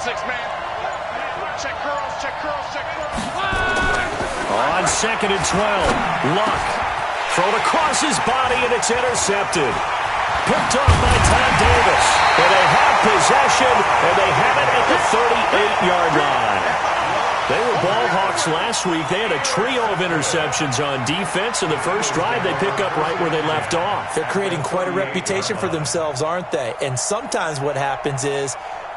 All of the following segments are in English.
6-man. Check curls, check curls, check curls. On 2nd and 12, Luck. Thrown across his body, and it's intercepted. Picked off by Todd Davis. And they have possession, and they have it at the 38-yard line. They were ball hawks last week. They had a trio of interceptions on defense, and the first drive they pick up right where they left off. They're creating quite a reputation for themselves, aren't they? And sometimes what happens is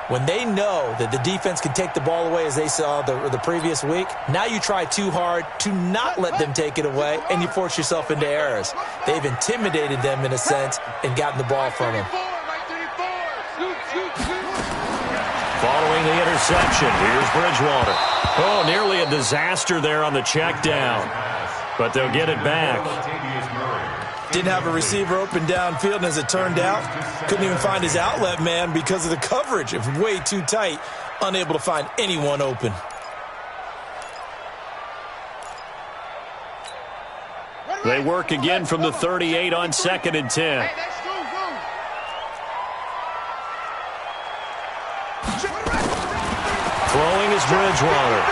when they know that the defense can take the ball away, as they saw the previous week, now you try too hard to not let them take it away, and you force yourself into errors. They've intimidated them in a sense and gotten the ball from them. Following the interception, here's Bridgewater. Oh, nearly a disaster there on the check down, but they'll get it back. Didn't have a receiver open downfield, and as it turned out, couldn't even find his outlet man because of the coverage. It was way too tight, unable to find anyone open. They work again from the 38 on 2nd and 10. Throwing is Bridgewater.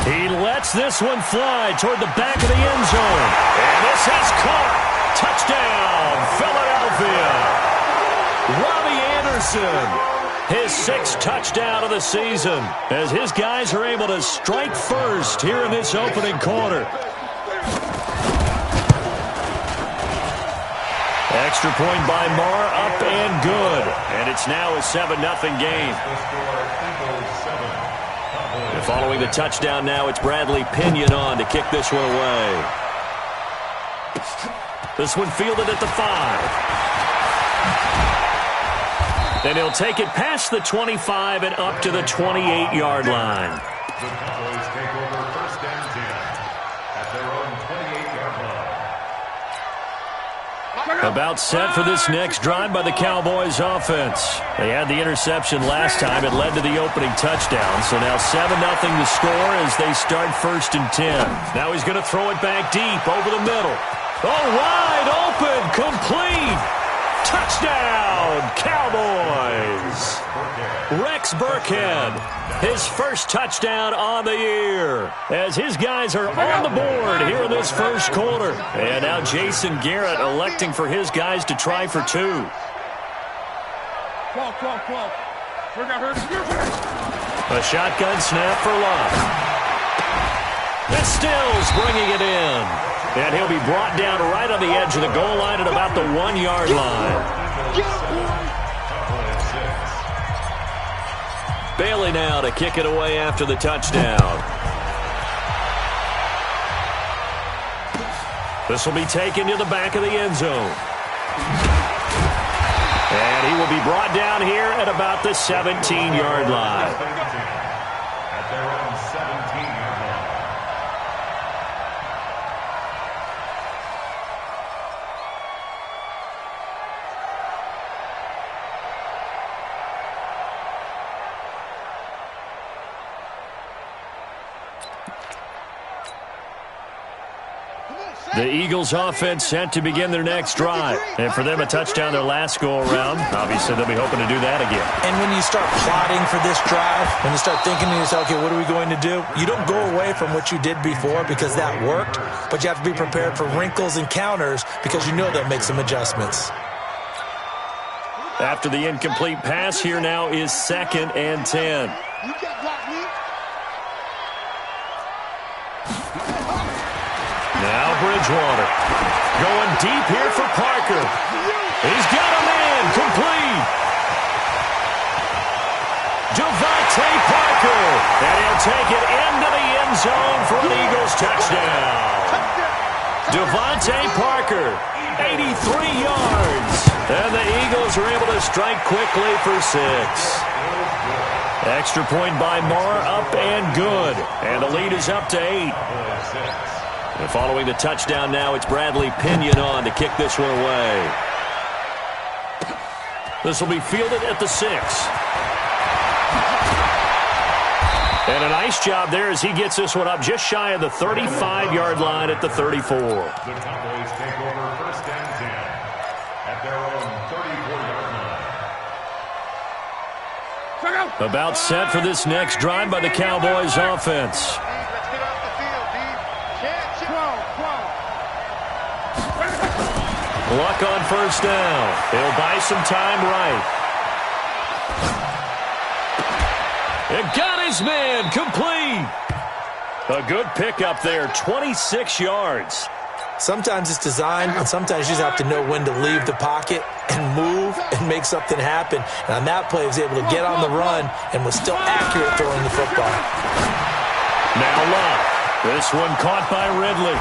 He lets this one fly toward the back of the end zone. And this is caught. Touchdown, Philadelphia. Robbie Anderson, his 6th touchdown of the season, as his guys are able to strike first here in this opening quarter. Extra point by Marr, up and good. And it's now a 7-0 game. And following the touchdown now, it's Bradley Pinion on to kick this one away. This one fielded at the 5. And he'll take it past the 25 and up to the 28-yard line. The Cowboys take over 1st and 10 at their own 28-yard line. About set for this next drive by the Cowboys offense. They had the interception last time. It led to the opening touchdown. So now 7-0 the score as they start 1st and 10. Now he's going to throw it back deep over the middle. Oh, wide open, complete. Touchdown, Cowboys. Rex Burkhead, his first touchdown on the year, as his guys are on the board here in this first quarter. And now Jason Garrett electing for his guys to try for 2. A shotgun snap for Luck. And Stills bringing it in. And he'll be brought down right on the edge of the goal line at about the 1-yard line. Bailey now to kick it away after the touchdown. This will be taken to the back of the end zone. And he will be brought down here at about the 17-yard line. At their own 17-yard line. The Eagles offense set to begin their next drive. And for them, a touchdown their last go-around. Obviously, they'll be hoping to do that again. And when you start plotting for this drive, when you start thinking to yourself, okay, what are we going to do? You don't go away from what you did before because that worked, but you have to be prepared for wrinkles and counters because you know they'll make some adjustments. After the incomplete pass, here now is 2nd and 10. Now Bridgewater going deep here for Parker. He's got a man complete. Devontae Parker. And he'll take it into the end zone for an Eagles touchdown. Devontae Parker, 83 yards. And the Eagles are able to strike quickly for 6. Extra point by Marr, up and good. And the lead is up to 8. And following the touchdown now, it's Bradley Pinion on to kick this one away. This will be fielded at the 6. And a nice job there as he gets this one up just shy of the 35-yard line at the 34. The Cowboys take over 1st and 10 at their own 34-yard About set for this next drive by the Cowboys offense. Luck on first down. He'll buy some time right. It got his man complete. A good pickup there, 26 yards. Sometimes it's designed, and sometimes you just have to know when to leave the pocket and move and make something happen. And on that play, he was able to get on the run and was still accurate throwing the football. Now Luck. This one caught by Ridley.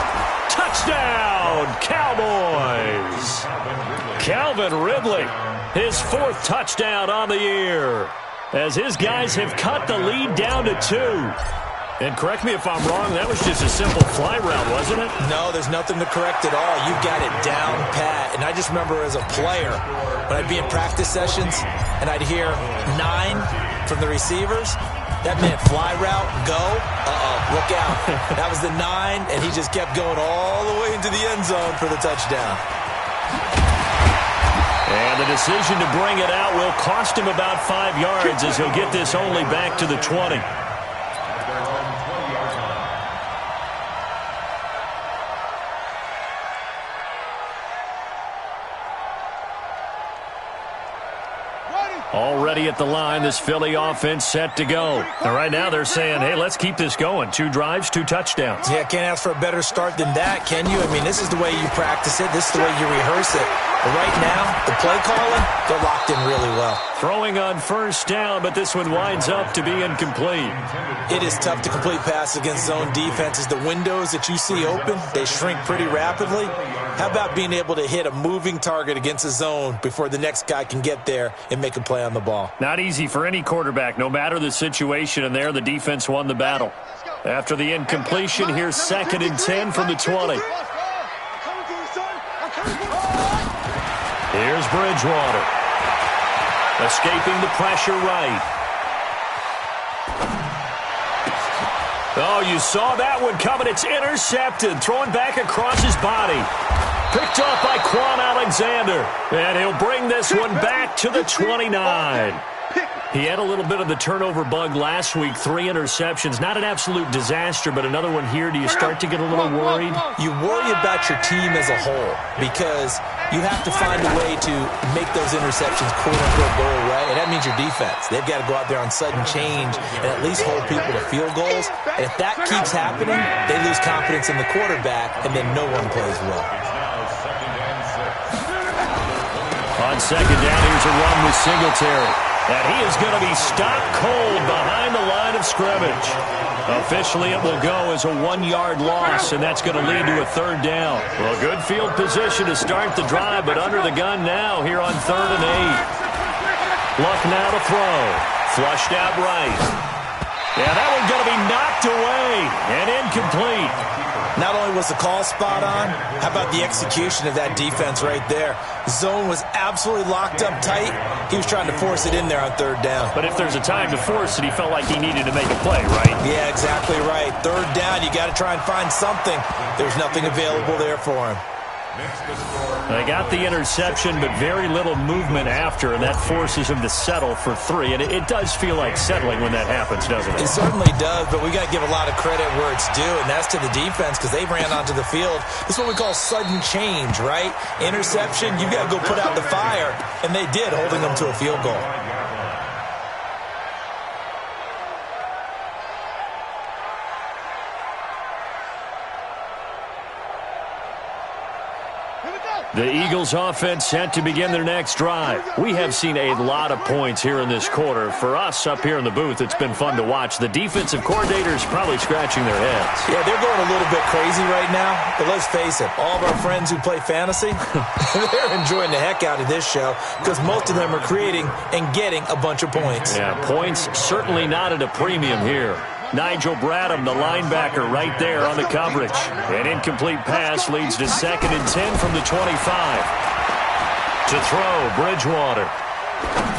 Touchdown, Cowboys! Calvin Ridley, his 4th touchdown on the year, as his guys have cut the lead down to 2. And correct me if I'm wrong, that was just a simple fly route, wasn't it? No, there's nothing to correct at all. You've got it down pat. And I just remember as a player, when I'd be in practice sessions and I'd hear 9 from the receivers, that meant fly route, go, look out. That was the 9, and he just kept going all the way into the end zone for the touchdown. And the decision to bring it out will cost him about 5 yards as he'll get this only back to the 20. Already at the line, this Philly offense set to go. And right now they're saying, hey, let's keep this going. 2 drives, 2 touchdowns. Yeah, can't ask for a better start than that, can you? I mean, this is the way you practice it. This is the way you rehearse it. But right now, the play calling, they're locked in really well. Throwing on first down, but this one winds up to be incomplete. It is tough to complete passes against zone defenses. The windows that you see open, they shrink pretty rapidly. How about being able to hit a moving target against a zone before the next guy can get there and make a play on the ball? Not easy for any quarterback, no matter the situation, and there the defense won the battle. After the incompletion, here's 2nd and 10 from the 20. Here's Bridgewater. Escaping the pressure right. Oh, you saw that one coming. It's intercepted. Thrown back across his body. Picked off by Quan Alexander. And he'll bring this one back to the 29. He had a little bit of the turnover bug last week. 3 interceptions. Not an absolute disaster, but another one here. Do you start to get a little worried? You worry about your team as a whole because you have to find a way to make those interceptions quote-unquote go away, and that means your defense. They've got to go out there on sudden change and at least hold people to field goals. And if that keeps happening, they lose confidence in the quarterback, and then no one plays well. On 2nd down, here's a run with Singletary. And he is going to be stopped cold behind the line of scrimmage. Officially, it will go as a 1-yard loss, and that's going to lead to a 3rd down. Well, good field position to start the drive, but under the gun now here on 3rd and 8. Luck now to throw. Flushed out right. Yeah, that one's going to be knocked away and incomplete. Not only was the call spot on, how about the execution of that defense right there? Zone was absolutely locked up tight. He was trying to force it in there on 3rd down. But if there's a time to force it, he felt like he needed to make a play, right? Yeah, exactly right. 3rd down, you got to try and find something. There's nothing available there for him. They got the interception, but very little movement after, and that forces him to settle for 3. And it does feel like settling when that happens, doesn't it? It certainly does, but we got to give a lot of credit where it's due, and that's to the defense because they ran onto the field. This is what we call sudden change, right? Interception, you got to go put out the fire, and they did, holding them to a field goal. The Eagles offense set to begin their next drive. We have seen a lot of points here in this quarter. For us up here in the booth, it's been fun to watch. The defensive coordinators probably scratching their heads. Yeah, they're going a little bit crazy right now. But let's face it, all of our friends who play fantasy, they're enjoying the heck out of this show because most of them are creating and getting a bunch of points. Yeah, points certainly not at a premium here. Nigel Bradham, the linebacker, right there on the coverage. An incomplete pass leads to 2nd and 10 from the 25. To throw, Bridgewater.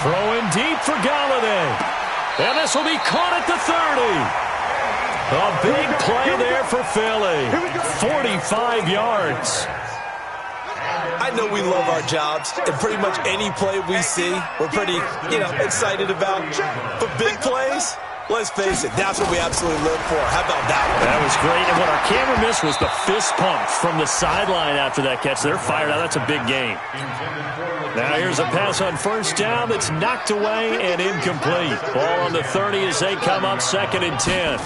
Throwing deep for Galladay. And this will be caught at the 30. A big play there for Philly. 45 yards. I know we love our jobs, and pretty much any play we see, we're pretty, excited about. But big plays, let's face it, that's what we absolutely live for. How about that one? That was great, and what our camera missed was the fist pump from the sideline after that catch. They're fired out. That's a big game. Now here's a pass on first down that's knocked away and incomplete. Ball on the 30 as they come up 2nd and 10.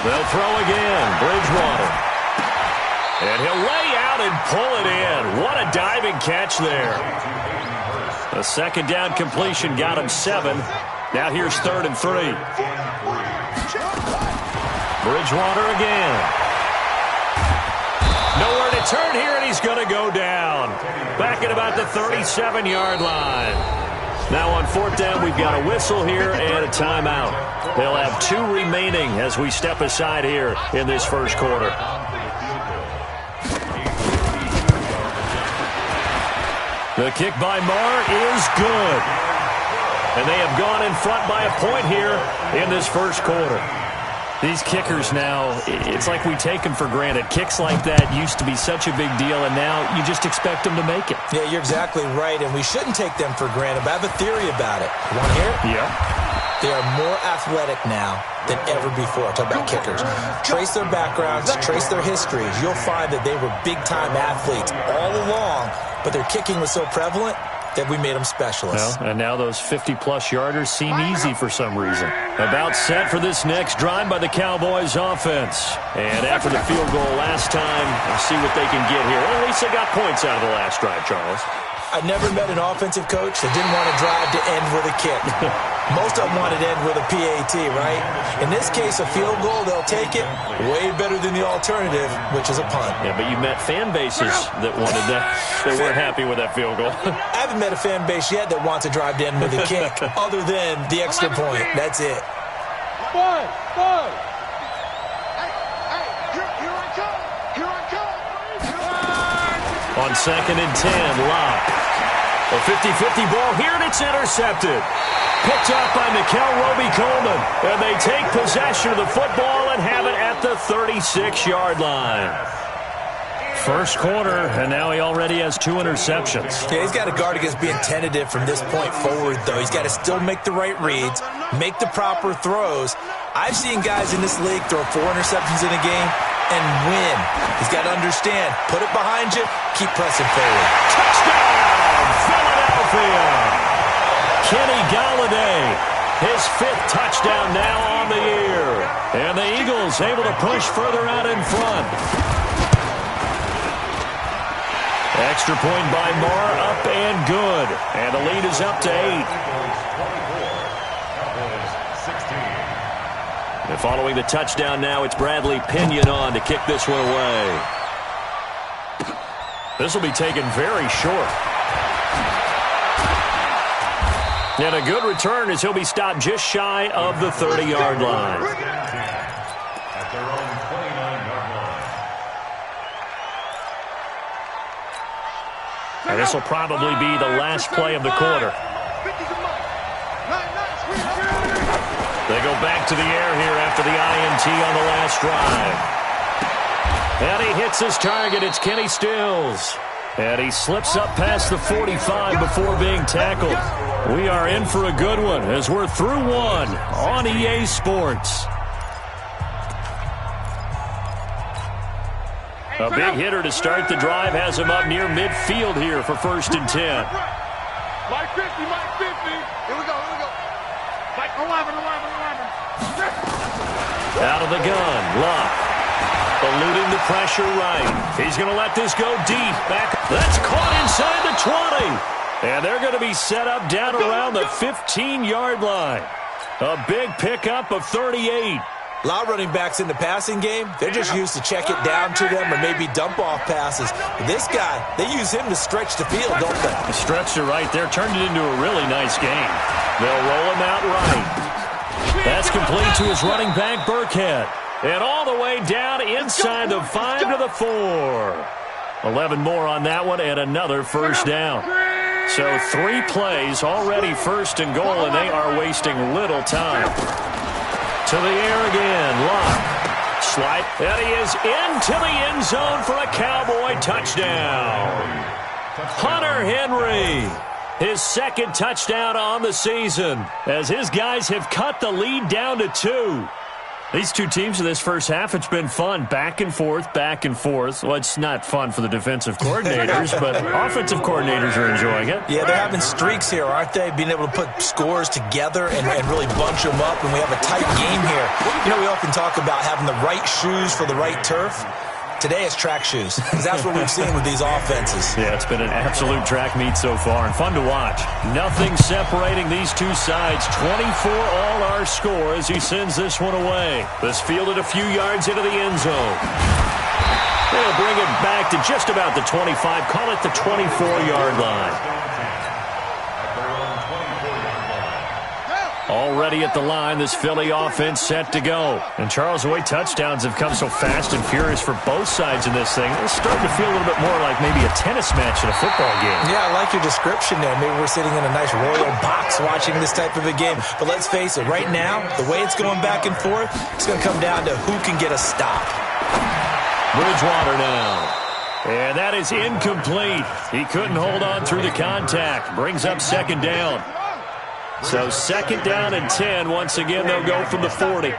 They'll throw again. Bridgewater. And he'll lay out and pull it in. What a diving catch there. A 2nd down completion got him 7. Now here's 3rd and 3. Bridgewater again. Nowhere to turn here, and he's going to go down. Back at about the 37-yard line. Now on 4th down, we've got a whistle here and a timeout. They'll have 2 remaining as we step aside here in this first quarter. The kick by Marr is good. And they have gone in front by a point here in this first quarter. These kickers now, it's like we take them for granted. Kicks like that used to be such a big deal, and now you just expect them to make it. Yeah, you're exactly right, and we shouldn't take them for granted, but I have a theory about it. You want to hear it? Yeah. They are more athletic now than ever before. Talk about kickers. Trace their backgrounds, trace their histories. You'll find that they were big-time athletes all along, but their kicking was so prevalent that we made them specialists. Well, and now those 50-plus yarders seem easy for some reason. About set for this next drive by the Cowboys offense. And after the field goal last time, we'll see what they can get here. Well, at least they got points out of the last drive, Charles. I never met an offensive coach that didn't want to drive to end with a kick. Most of them wanted to end with a PAT, right? In this case, a field goal, they'll take it. Way better than the alternative, which is a punt. Yeah, but you met fan bases that wanted that. They weren't happy with that field goal. I haven't met a fan base yet that wants to drive to end with a kick, other than the extra point. That's it. Boy. Here I come. On 2nd and 10, Locke. A 50-50 ball here, and it's intercepted. Picked off by Mikel Roby-Coleman. And they take possession of the football and have it at the 36-yard line. First quarter, and now he already has 2 interceptions. Yeah, he's got to guard against being tentative from this point forward, though. He's got to still make the right reads, make the proper throws. I've seen guys in this league throw 4 interceptions in a game and win. He's got to understand, put it behind you, keep pressing forward. Touchdown, Philadelphia! Kenny Golladay, his 5th touchdown now on the year. And the Eagles able to push further out in front. Extra point by Marr, up and good. And the lead is up to 8. And following the touchdown now, it's Bradley Pinion on to kick this one away. This will be taken very short. And a good return as he'll be stopped just shy of the 30-yard line. At their own 29-yard line. And this will probably be the last play of the quarter. They go back to the air here after the INT on the last drive. And he hits his target. It's Kenny Stills. And he slips up past the 45 before being tackled. We are in for a good one as we're through 1 on EA Sports. A big hitter to start the drive has him up near midfield here for 1st and 10. Mike 50. Here we go. Mike 11. Out of the gun, Locke. Eluding the pressure right. He's going to let this go deep. Back. That's caught inside the 20. And they're going to be set up down around the 15-yard line. A big pickup of 38. A lot of running backs in the passing game, they're just used to check it down to them or maybe dump-off passes. This guy, they use him to stretch the field, don't they? Stretch to right there, turned it into a really nice game. They'll roll him out right. That's complete to his running back, Burkhead. And all the way down inside the 5 to the 4. 11 more on that one and another first down. So 3 plays already 1st and goal, and they are wasting little time. To the air again, Locke. Slide, and he is into the end zone for a Cowboy touchdown. Hunter Henry, his second touchdown on the season, as his guys have cut the lead down to 2. These two teams in this first half, it's been fun. Back and forth, back and forth. Well, it's not fun for the defensive coordinators, but offensive coordinators are enjoying it. Yeah, they're having streaks here, aren't they? Being able to put scores together and really bunch them up, and we have a tight game here. You know, we often talk about having the right shoes for the right turf. Today it's track shoes, because that's what we've seen with these offenses. Yeah, it's been an absolute track meet so far, and fun to watch. Nothing separating these two sides. 24 all our score as he sends this one away. This fielded a few yards into the end zone. They'll bring it back to just about the 25. Call it the 24-yard line. Already at the line, this Philly offense set to go. And Charles, the way touchdowns have come so fast and furious for both sides in this thing, it's starting to feel a little bit more like maybe a tennis match in a football game. Yeah, I like your description there. Maybe we're sitting in a nice royal box watching this type of a game. But let's face it, right now, the way it's going back and forth, it's going to come down to who can get a stop. Bridgewater now. And that is incomplete. He couldn't hold on through the contact. Brings up second down. So second down and 10. Once again, they'll go from the 40.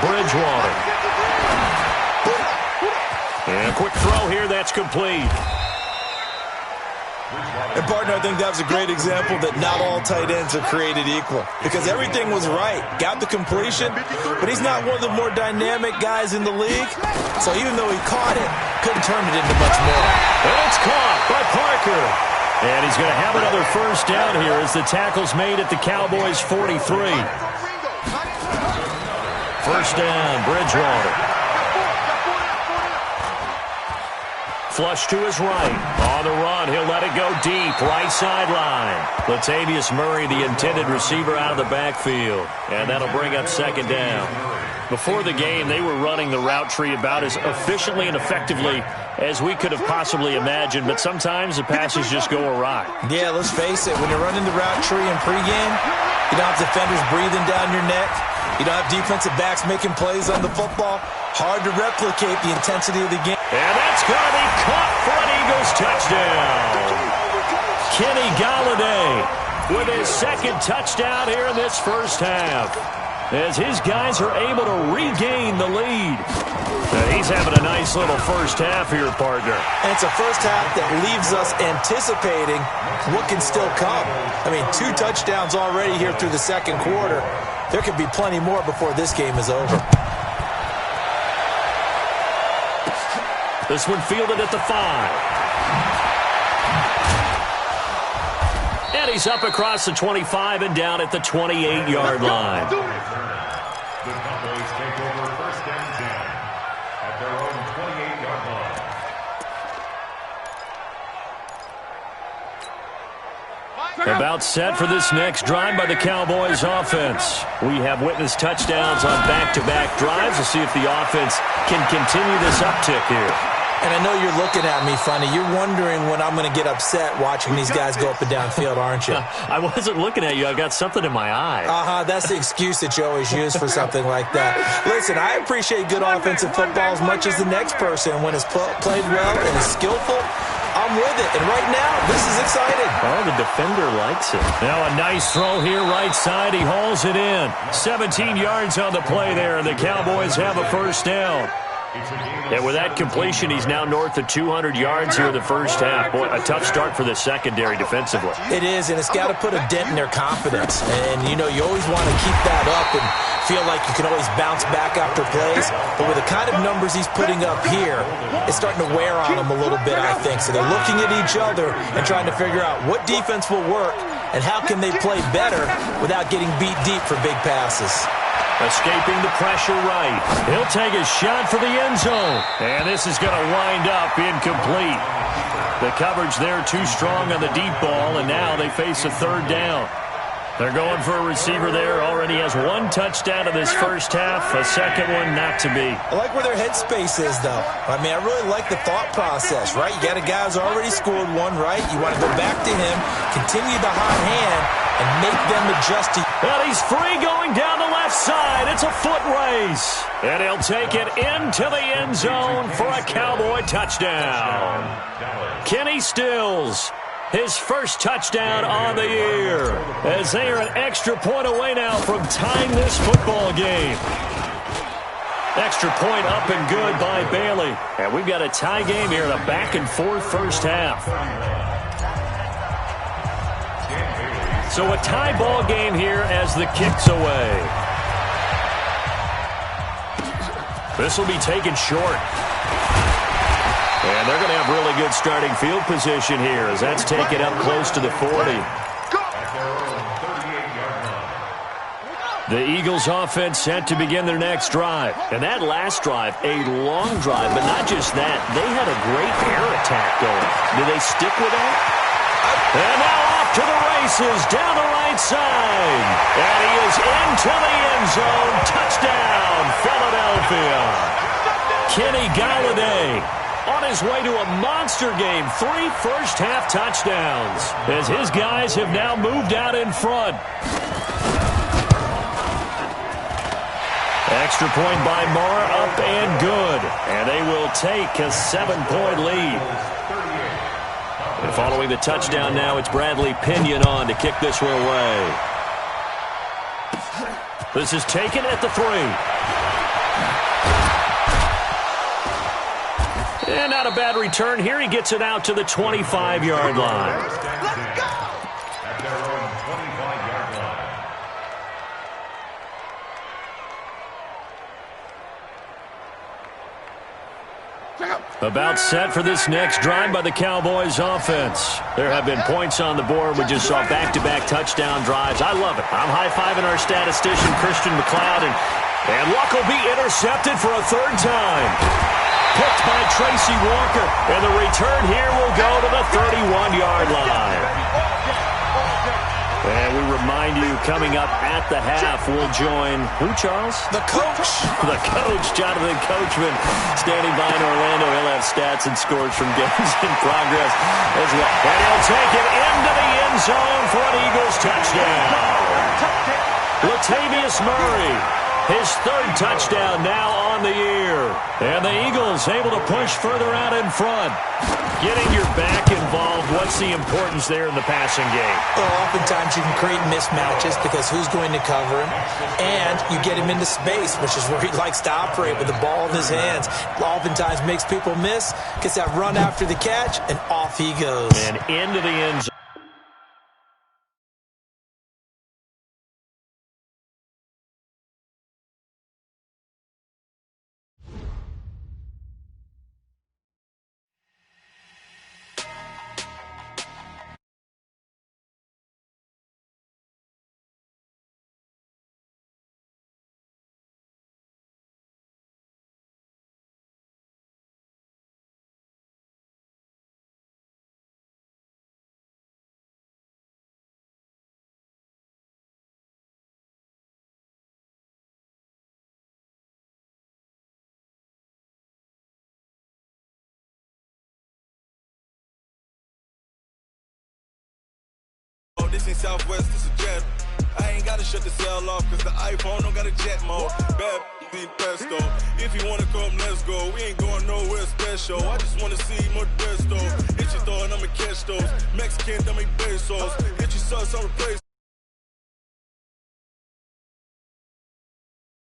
Bridgewater. And a quick throw here. That's complete. And, partner, I think that was a great example that not all tight ends are created equal. Because everything was right. Got the completion, but he's not one of the more dynamic guys in the league. So even though he caught it, couldn't turn it into much more. And it's caught by Parker. And he's going to have another first down here as the tackle's made at the Cowboys' 43. First down, Bridgewater. Flush to his right. On the run, he'll let it go deep. Right sideline. Latavius Murray, the intended receiver, out of the backfield. And that'll bring up second down. Before the game, they were running the route tree about as efficiently and effectively as we could have possibly imagined, but sometimes the passes just go awry. Yeah, let's face it. When you're running the route tree in pregame, you don't have defenders breathing down your neck. You don't have defensive backs making plays on the football. Hard to replicate the intensity of the game. And that's going to be caught for an Eagles touchdown. Kenny Golladay with his second touchdown here in this first half, as his guys are able to regain the lead. And he's having a nice little first half here, partner. And it's a first half that leaves us anticipating what can still come. I mean, 2 touchdowns already here through the second quarter. There could be plenty more before this game is over. This one fielded at the 5. And he's up across the 25 and down at the 28-yard line. The Cowboys take over first and 10 at their own 28-yard line. About set for this next drive by the Cowboys offense. We have witnessed touchdowns on back-to-back drives. We'll see if the offense can continue this uptick here. And I know you're looking at me funny. You're wondering when I'm going to get upset watching these guys go up and down field, aren't you? I wasn't looking at you. I got something in my eye. That's the excuse that you always use for something like that. Listen, I appreciate good offensive football as much as the next person. When it's played well and is skillful, I'm with it. And right now, this is exciting. Oh, the defender likes it. Now a nice throw here right side. He hauls it in. 17 yards on the play there, and the Cowboys have a first down. And with that completion, he's now north of 200 yards here in the first half. Boy, a tough start for the secondary defensively. It is, and it's got to put a dent in their confidence. And, you know, you always want to keep that up and feel like you can always bounce back after plays. But with the kind of numbers he's putting up here, it's starting to wear on them a little bit, I think. So they're looking at each other and trying to figure out what defense will work and how can they play better without getting beat deep for big passes. Escaping the pressure right. He'll take a shot for the end zone. And this is going to wind up incomplete. The coverage there too strong on the deep ball, and now they face a third down. They're going for a receiver there. Already has 1 touchdown in this first half. A second one not to be. I like where their headspace is, though. I mean, I really like the thought process, right? You got a guy who's already scored 1, right? You want to go back to him, continue the hot hand, and make them adjust to. And he's free going down the left side. It's a foot race. And he'll take it into the end zone for a Cowboy touchdown. Kenny Stills, his first touchdown on the year, as they are an extra point away now from tying this football game. Extra point up and good by Bailey. And we've got a tie game here in a back-and-forth first half. So a tie ball game here as the kick's away. This will be taken short. And they're going to have really good starting field position here as that's taken up close to the 40. The Eagles offense set to begin their next drive. And that last drive, a long drive, but not just that. They had a great air attack going. Do they stick with that? And now off to the races down the right side. And he is into the end zone. Touchdown, Philadelphia. Kenny Galladay on his way to a monster game. 3 first-half touchdowns as his guys have now moved out in front. Extra point by Marr, up and good. And they will take a 7-point lead. And following the touchdown now, it's Bradley Pinion on to kick this one away. This is taken at the 3. And not a bad return here. He gets it out to the 25-yard line. Let's go! At their own 25-yard line. About set for this next drive by the Cowboys offense. There have been points on the board. We just saw back-to-back touchdown drives. I love it. I'm high-fiving our statistician, Christian McLeod, and Luck will be intercepted for a 3rd time. Picked by Tracy Walker, and the return here will go to the 31-yard line. And we remind you, coming up at the half, we'll join who, Charles? The coach. The coach, Jonathan Coachman, standing by in Orlando. He'll have stats and scores from games in progress as well. And he'll take it into the end zone for an Eagles touchdown. Latavius Murray, his 3rd touchdown now on the year. And the Eagles able to push further out in front. Getting your back involved, what's the importance there in the passing game? Well, oftentimes you can create mismatches because who's going to cover him, and you get him into space, which is where he likes to operate with the ball in his hands. Oftentimes makes people miss, gets that run after the catch, and off he goes. And into the end zone. This ain't Southwest, this is jet. I ain't gotta shut the cell off, cause the iPhone don't got a jet mode. Bad be pesto. If you wanna come, let's go. We ain't going nowhere special. I just wanna see more desto. Hit your throw and I'ma catch those. Mexican, dummy pesos. Hit your sauce, I'll replace